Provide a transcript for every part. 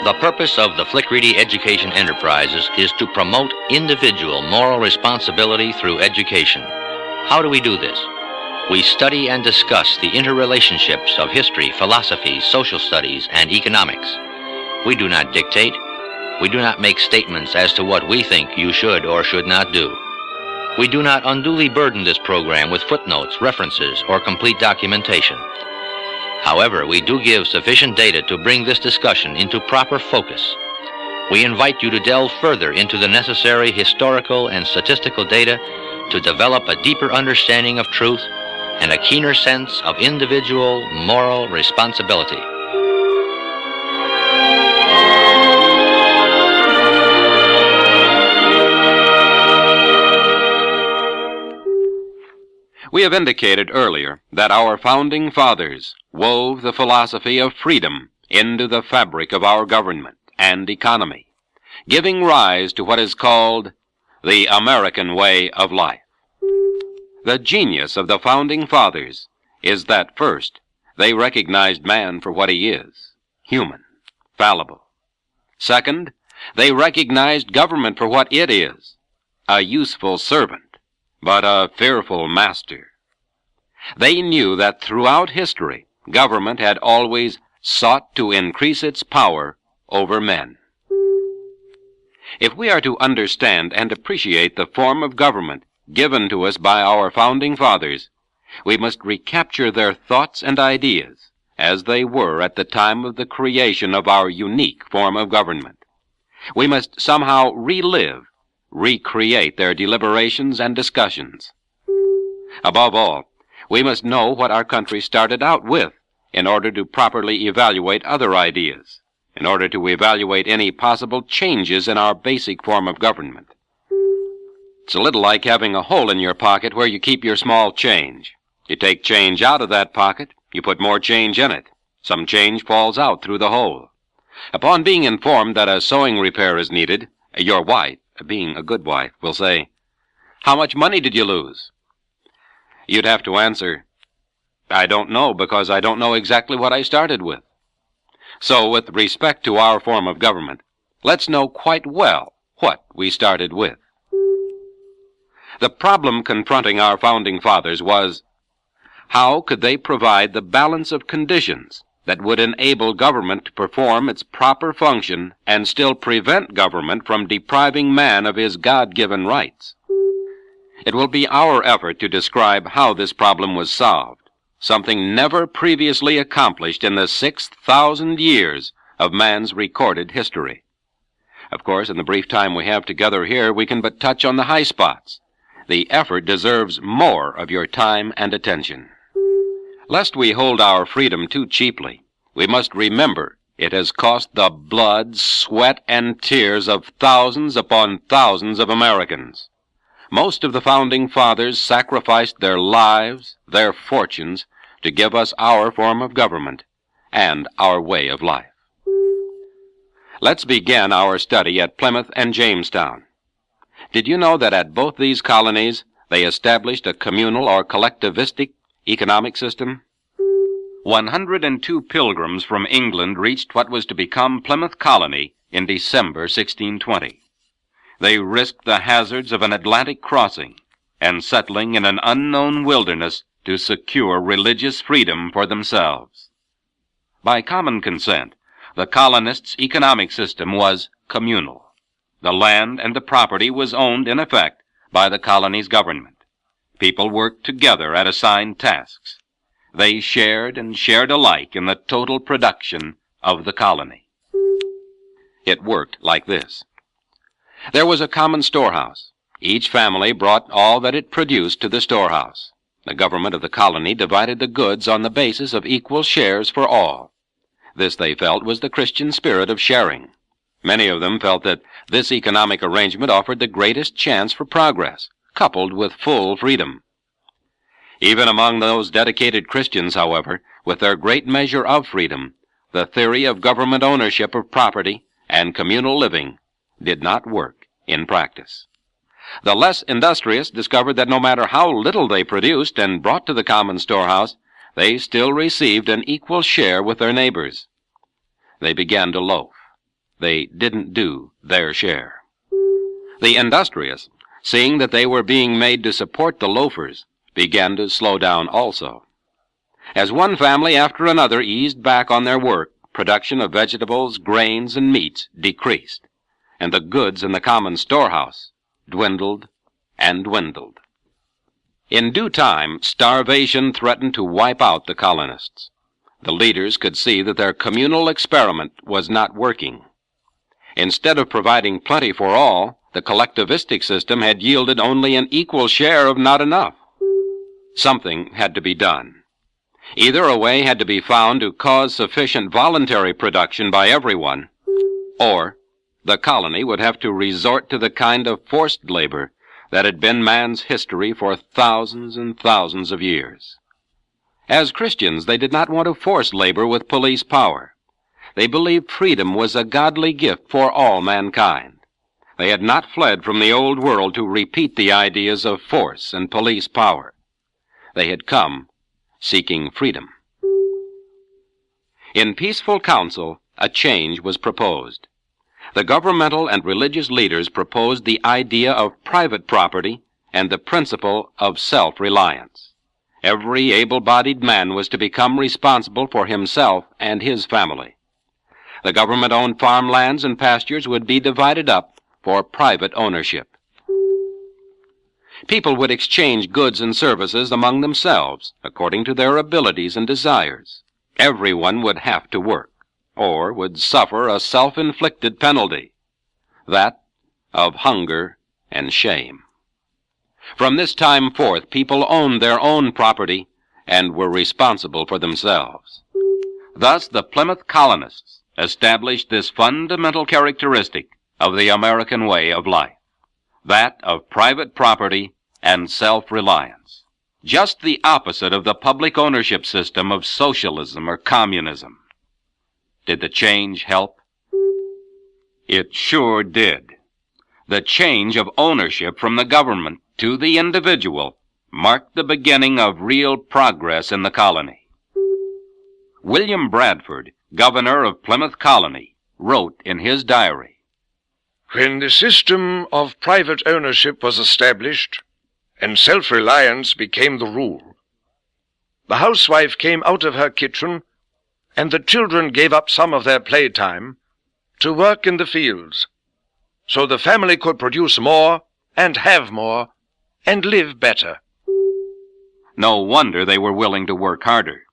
The purpose of the Flick-Reedy Education Enterprises is to promote individual moral responsibility through education. How do we do this? We study and discuss the interrelationships of history, philosophy, social studies, and economics. We do not dictate. We do not make statements as to what we think you should or should not do. We do not unduly burden this program with footnotes, references, or complete documentation. However, we do give sufficient data to bring this discussion into proper focus. We invite you to delve further into the necessary historical and statistical data to develop a deeper understanding of truth and a keener sense of individual moral responsibility. We have indicated earlier that our founding fathers wove the philosophy of freedom into the fabric of our government and economy, giving rise to what is called the American way of life. The genius of the founding fathers is that first, they recognized man for what he is, human, fallible. Second, they recognized government for what it is, a useful servant, but a fearful master. They knew that throughout history, government had always sought to increase its power over men. If we are to understand and appreciate the form of government given to us by our founding fathers, we must recapture their thoughts and ideas as they were at the time of the creation of our unique form of government. We must somehow recreate their deliberations and discussions. Above all, we must know what our country started out with in order to properly evaluate other ideas, in order to evaluate any possible changes in our basic form of government. It's a little like having a hole in your pocket where you keep your small change. You take change out of that pocket, you put more change in it. Some change falls out through the hole. Upon being informed that a sewing repair is needed, your wife, being a good wife, will say, "How much money did you lose?" You'd have to answer, "I don't know, because I don't know exactly what I started with." So, with respect to our form of government, let's know quite well what we started with. The problem confronting our founding fathers was, how could they provide the balance of conditions that would enable government to perform its proper function and still prevent government from depriving man of his God-given rights? It will be our effort to describe how this problem was solved, something never previously accomplished in the 6,000 years of man's recorded history. Of course, in the brief time we have together here, we can but touch on the high spots. The effort deserves more of your time and attention. Lest we hold our freedom too cheaply, we must remember it has cost the blood, sweat, and tears of thousands upon thousands of Americans. Most of the founding fathers sacrificed their lives, their fortunes, to give us our form of government and our way of life. Let's begin our study at Plymouth and Jamestown. Did you know that at both these colonies they established a communal or collectivistic economic system? 102 pilgrims from England reached what was to become Plymouth Colony in December 1620. They risked the hazards of an Atlantic crossing and settling in an unknown wilderness to secure religious freedom for themselves. By common consent, the colonists' economic system was communal. The land and the property was owned, in effect, by the colony's government. People worked together at assigned tasks. They shared and shared alike in the total production of the colony. It worked like this. There was a common storehouse. Each family brought all that it produced to the storehouse. The government of the colony divided the goods on the basis of equal shares for all. This, they felt, was the Christian spirit of sharing. Many of them felt that this economic arrangement offered the greatest chance for progress, coupled with full freedom. Even among those dedicated Christians, however, with their great measure of freedom, the theory of government ownership of property and communal living did not work in practice. The less industrious discovered that no matter how little they produced and brought to the common storehouse, they still received an equal share with their neighbors. They began to loaf. they didn't do their share. The industrious, seeing that they were being made to support the loafers, began to slow down also. As one family after another eased back on their work, production of vegetables, grains, and meats decreased, and the goods in the common storehouse dwindled and dwindled. In due time, starvation threatened to wipe out the colonists. The leaders could see that their communal experiment was not working. Instead of providing plenty for all, the collectivistic system had yielded only an equal share of not enough. Something had to be done. Either a way had to be found to cause sufficient voluntary production by everyone, or the colony would have to resort to the kind of forced labor that had been man's history for thousands and thousands of years. As Christians, they did not want to force labor with police power. They believed freedom was a godly gift for all mankind. They had not fled from the old world to repeat the ideas of force and police power. They had come seeking freedom. In peaceful council, a change was proposed. The governmental and religious leaders proposed the idea of private property and the principle of self-reliance. Every able-bodied man was to become responsible for himself and his family. The government-owned farmlands and pastures would be divided up for private ownership. People would exchange goods and services among themselves according to their abilities and desires. Everyone would have to work, or would suffer a self-inflicted penalty, that of hunger and shame. From this time forth, people owned their own property and were responsible for themselves. Thus, the Plymouth colonists established this fundamental characteristic of the American way of life, that of private property and self-reliance, just the opposite of the public ownership system of socialism or communism. Did the change help? It sure did. The change of ownership from the government to the individual marked the beginning of real progress in the colony. William Bradford, governor of Plymouth Colony, wrote in his diary, "When the system of private ownership was established and self-reliance became the rule, the housewife came out of her kitchen and the children gave up some of their playtime to work in the fields, so the family could produce more and have more and live better." No wonder they were willing to work harder.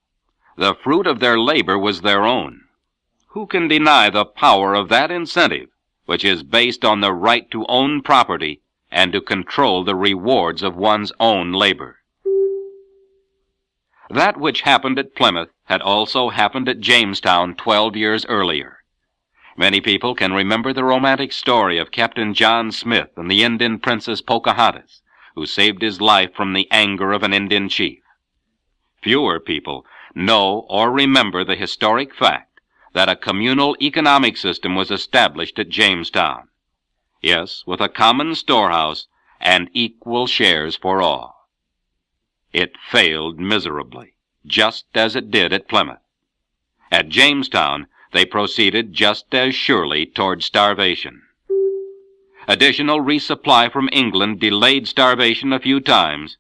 The fruit of their labor was their own. Who can deny the power of that incentive, which is based on the right to own property and to control the rewards of one's own labor? That which happened at Plymouth had also happened at Jamestown 12 years earlier. Many people can remember the romantic story of Captain John Smith and the Indian princess Pocahontas, who saved his life from the anger of an Indian chief. Fewer people know or remember the historic fact that a communal economic system was established at Jamestown. Yes, with a common storehouse and equal shares for all. It failed miserably, just as it did at Plymouth. At Jamestown, they proceeded just as surely toward starvation. Additional resupply from England delayed starvation a few times,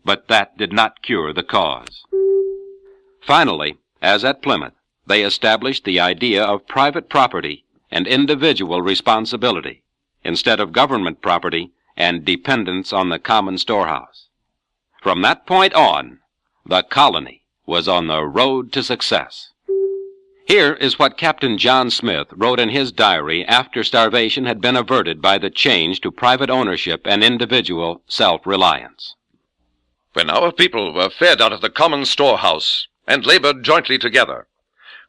but that did not cure the cause. Finally, as at Plymouth, they established the idea of private property and individual responsibility, instead of government property and dependence on the common storehouse. From that point on, the colony was on the road to success. Here is what Captain John Smith wrote in his diary after starvation had been averted by the change to private ownership and individual self-reliance. "When our people were fed out of the common storehouse and labored jointly together,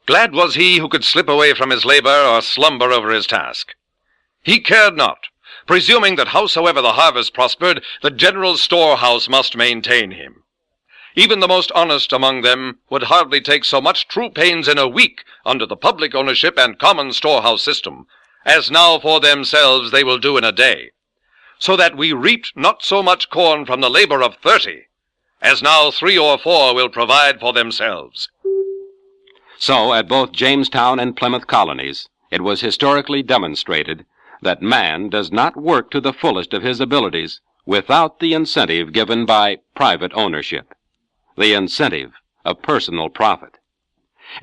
glad was he who could slip away from his labor or slumber over his task. He cared not, presuming that howsoever the harvest prospered, the general storehouse must maintain him. Even the most honest among them would hardly take so much true pains in a week under the public ownership and common storehouse system, as now for themselves they will do in a day, so that we reaped not so much corn from the labor of 30, as now 3 or 4 will provide for themselves." So, at both Jamestown and Plymouth colonies, It was historically demonstrated that man does not work to the fullest of his abilities without the incentive given by private ownership, the incentive of personal profit.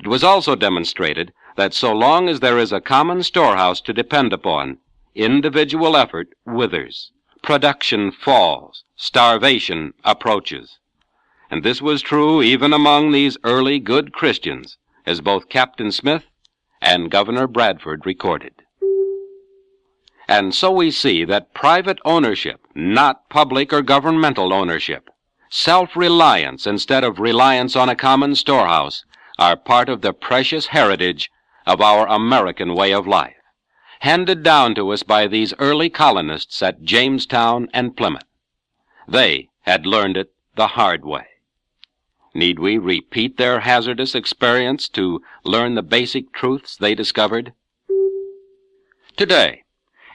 It was also demonstrated that so long as there is a common storehouse to depend upon, individual effort withers, production falls, starvation approaches. And this was true even among these early good Christians, as both Captain Smith and Governor Bradford recorded. And so we see that private ownership, not public or governmental ownership, self-reliance instead of reliance on a common storehouse, are part of the precious heritage of our American way of life, handed down to us by these early colonists at Jamestown and Plymouth. They had learned it the hard way. Need we repeat their hazardous experience to learn the basic truths they discovered? Today,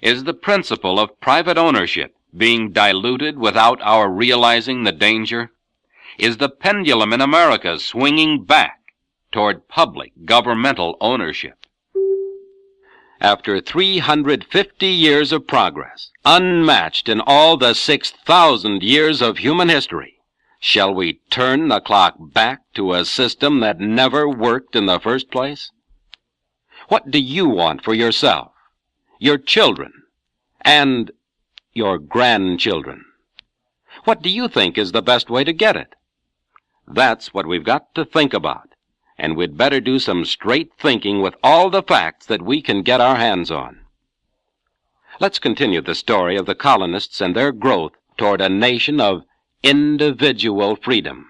is the principle of private ownership being diluted without our realizing the danger? Is the pendulum in America swinging back toward public governmental ownership? After 350 years of progress, unmatched in all the 6,000 years of human history, shall we turn the clock back to a system that never worked in the first place? What do you want for yourself, your children, and your grandchildren? What do you think is the best way to get it? That's what we've got to think about, and we'd better do some straight thinking with all the facts that we can get our hands on. Let's continue the story of the colonists and their growth toward a nation of individual freedom.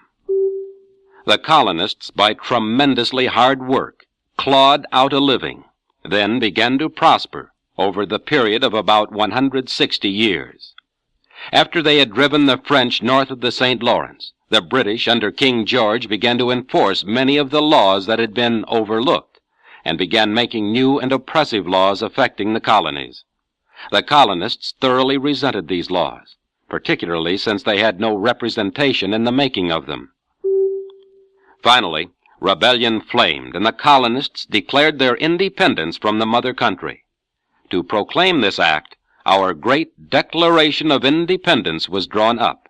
The colonists, by tremendously hard work, clawed out a living, then began to prosper over the period of about 160 years. After they had driven the French north of the St. Lawrence, the British under King George began to enforce many of the laws that had been overlooked, and began making new and oppressive laws affecting the colonies. The colonists thoroughly resented these laws, particularly since they had no representation in the making of them. Finally, rebellion flamed, and the colonists declared their independence from the mother country. To proclaim this act, our great Declaration of Independence was drawn up.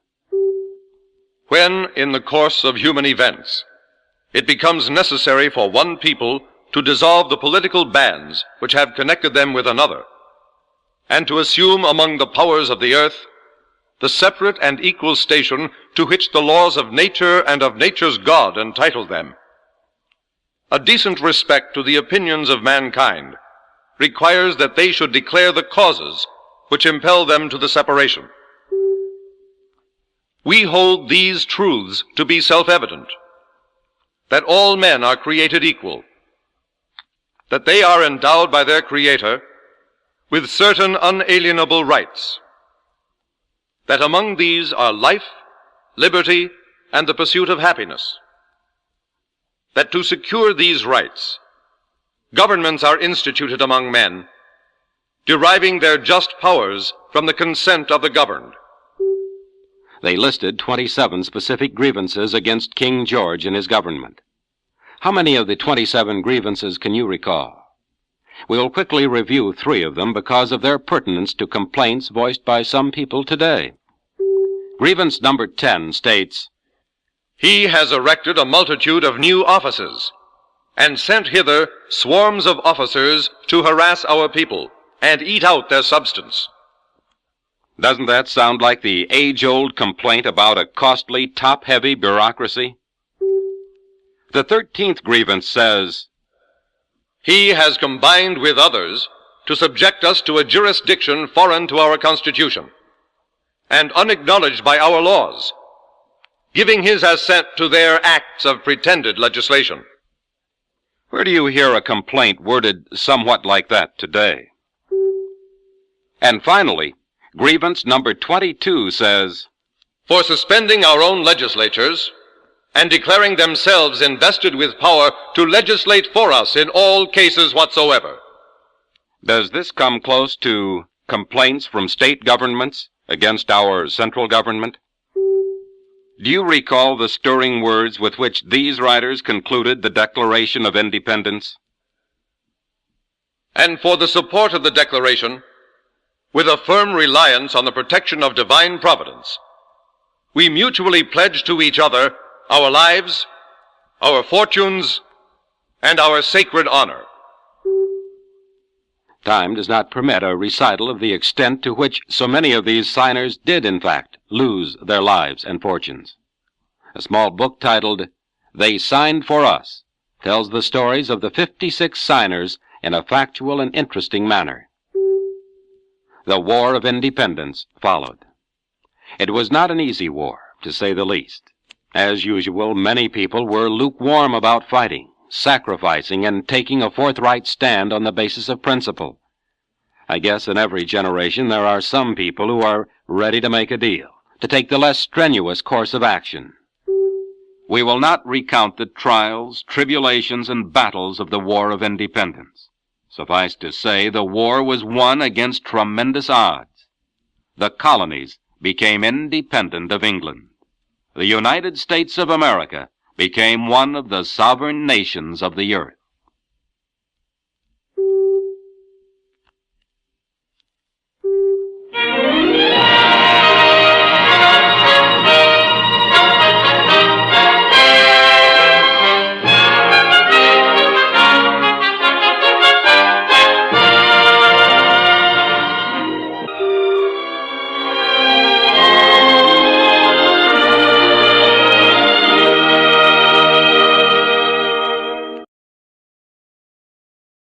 When, in the course of human events, it becomes necessary for one people to dissolve the political bands which have connected them with another, and to assume among the powers of the earth the separate and equal station to which the laws of nature and of nature's God entitle them, a decent respect to the opinions of mankind requires that they should declare the causes which impel them to the separation. We hold these truths to be self-evident, that all men are created equal, that they are endowed by their Creator with certain unalienable rights, that among these are life, liberty, and the pursuit of happiness, that to secure these rights, governments are instituted among men, deriving their just powers from the consent of the governed. They listed 27 specific grievances against King George and his government. How many of the 27 grievances can you recall? We will quickly review 3 of them because of their pertinence to complaints voiced by some people today. Grievance number 10 states, He has erected a multitude of new offices, and sent hither swarms of officers to harass our people, and eat out their substance. Doesn't that sound like the age-old complaint about a costly, top-heavy bureaucracy? The 13th grievance says, He has combined with others to subject us to a jurisdiction foreign to our Constitution, and unacknowledged by our laws, giving his assent to their acts of pretended legislation. Where do you hear a complaint worded somewhat like that today? And finally, grievance number 22 says, For suspending our own legislatures and declaring themselves invested with power to legislate for us in all cases whatsoever. Does this come close to complaints from state governments against our central government? Do you recall the stirring words with which these writers concluded the Declaration of Independence? and for the support of the Declaration, with a firm reliance on the protection of divine providence, we mutually pledge to each other our lives, our fortunes, and our sacred honor. Time does not permit a recital of the extent to which so many of these signers did, in fact, lose their lives and fortunes. A small book titled, "They Signed for Us," tells the stories of the 56 signers in a factual and interesting manner. The War of Independence followed. It was not an easy war, to say the least. As usual, many people were lukewarm about fighting, sacrificing, and taking a forthright stand on the basis of principle. I guess in every generation there are some people who are ready to make a deal, to take the less strenuous course of action. We will not recount the trials, tribulations, and battles of the War of Independence. Suffice to say, the war was won against tremendous odds. The colonies became independent of England. The United States of America became one of the sovereign nations of the earth.